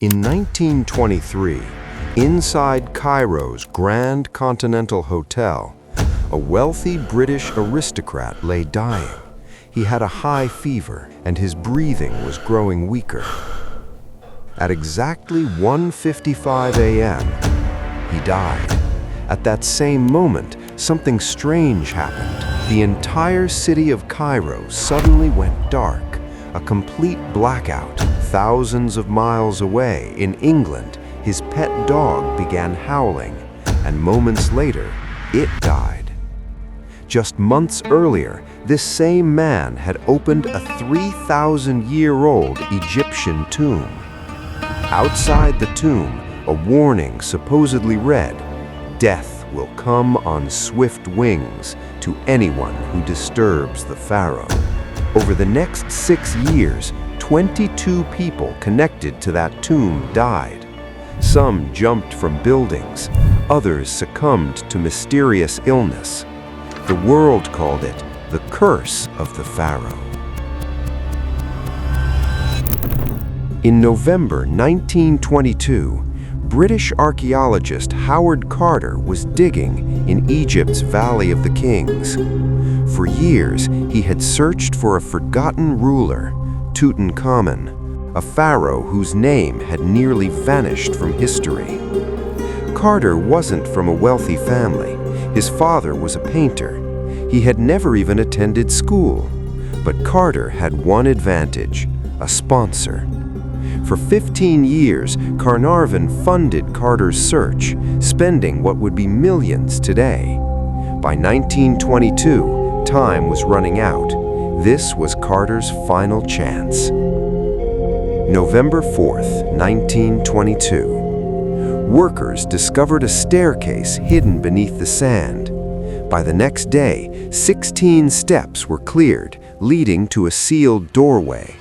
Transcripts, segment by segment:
In 1923, inside Cairo's Grand Continental Hotel, a wealthy British aristocrat lay dying. He had a high fever, and his breathing was growing weaker. At exactly 1:55 a.m., he died. At that same moment, something strange happened. The entire city of Cairo suddenly went dark, a complete blackout. Thousands of miles away, in England, his pet dog began howling, and moments later, it died. Just months earlier, this same man had opened a 3,000-year-old Egyptian tomb. Outside the tomb, a warning supposedly read, "Death will come on swift wings to anyone who disturbs the Pharaoh." Over the next 6 years, 22 people connected to that tomb died. Some jumped from buildings, others succumbed to mysterious illness. The world called it the curse of the Pharaoh. In November 1922, British archaeologist Howard Carter was digging in Egypt's Valley of the Kings. For years, he had searched for a forgotten ruler, Tutankhamun, a pharaoh whose name had nearly vanished from history. Carter wasn't from a wealthy family. His father was a painter. He had never even attended school. But Carter had one advantage: a sponsor. For 15 years, Carnarvon funded Carter's search, spending what would be millions today. By 1922, time was running out. This was Carter's final chance. November 4th, 1922. Workers discovered a staircase hidden beneath the sand. By the next day, 16 steps were cleared, leading to a sealed doorway.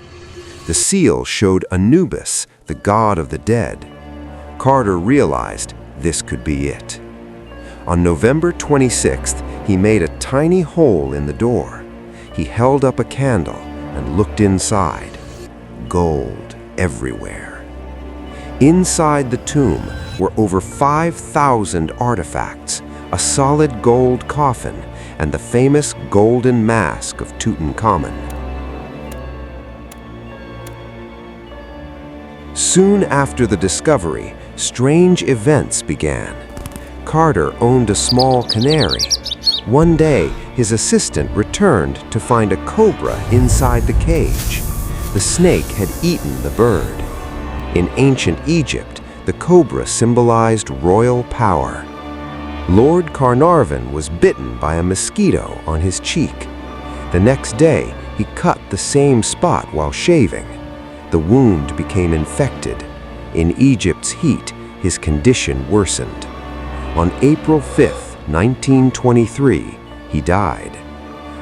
The seal showed Anubis, the god of the dead. Carter realized this could be it. On November 26th, he made a tiny hole in the door. He held up a candle and looked inside. Gold everywhere. Inside the tomb were over 5,000 artifacts, a solid gold coffin, and the famous golden mask of Tutankhamun. Soon after the discovery, strange events began. Carter owned a small canary. One day, his assistant returned to find a cobra inside the cage. The snake had eaten the bird. In ancient Egypt, the cobra symbolized royal power. Lord Carnarvon was bitten by a mosquito on his cheek. The next day, he cut the same spot while shaving. The wound became infected. In Egypt's heat, his condition worsened. On April 5th, 1923, he died.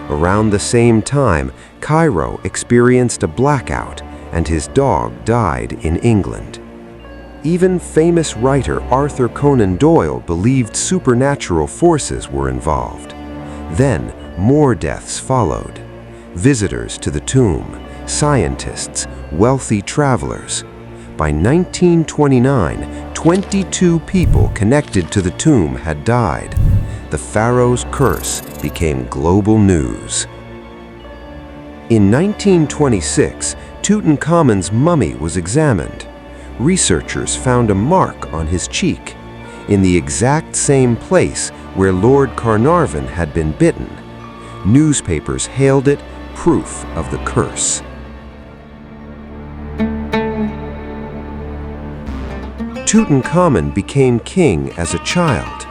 Around the same time, Cairo experienced a blackout, and his dog died in England. Even famous writer Arthur Conan Doyle believed supernatural forces were involved. Then, more deaths followed. Visitors to the tomb, scientists, wealthy travelers. By 1929, 22 people connected to the tomb had died. The pharaoh's curse became global news. In 1926, Tutankhamun's mummy was examined. Researchers found a mark on his cheek, in the exact same place where Lord Carnarvon had been bitten. Newspapers hailed it proof of the curse. Tutankhamun became king as a child.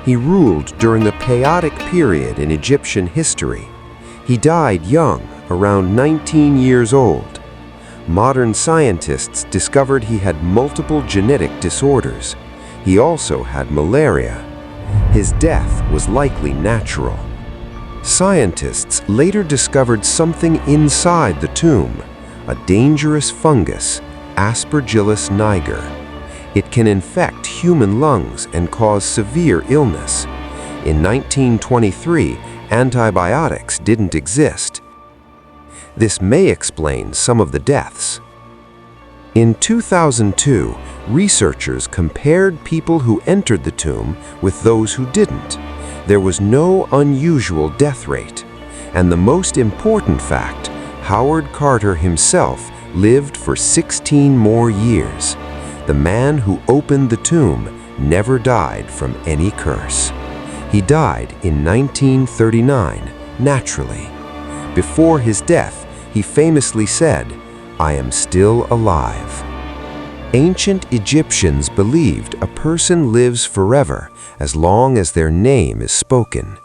He ruled during the chaotic period in Egyptian history. He died young, around 19 years old. Modern scientists discovered he had multiple genetic disorders. He also had malaria. His death was likely natural. Scientists later discovered something inside the tomb, a dangerous fungus, Aspergillus niger. It can infect human lungs and cause severe illness. In 1923, antibiotics didn't exist. This may explain some of the deaths. In 2002, researchers compared people who entered the tomb with those who didn't. There was no unusual death rate. And the most important fact, Howard Carter himself lived for 16 more years. The man who opened the tomb never died from any curse. He died in 1939, naturally. Before his death, he famously said, "I am still alive." Ancient Egyptians believed a person lives forever as long as their name is spoken.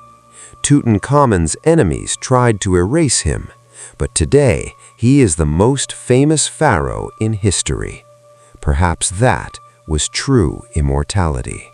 Tutankhamun's enemies tried to erase him, but today he is the most famous pharaoh in history. Perhaps that was true immortality.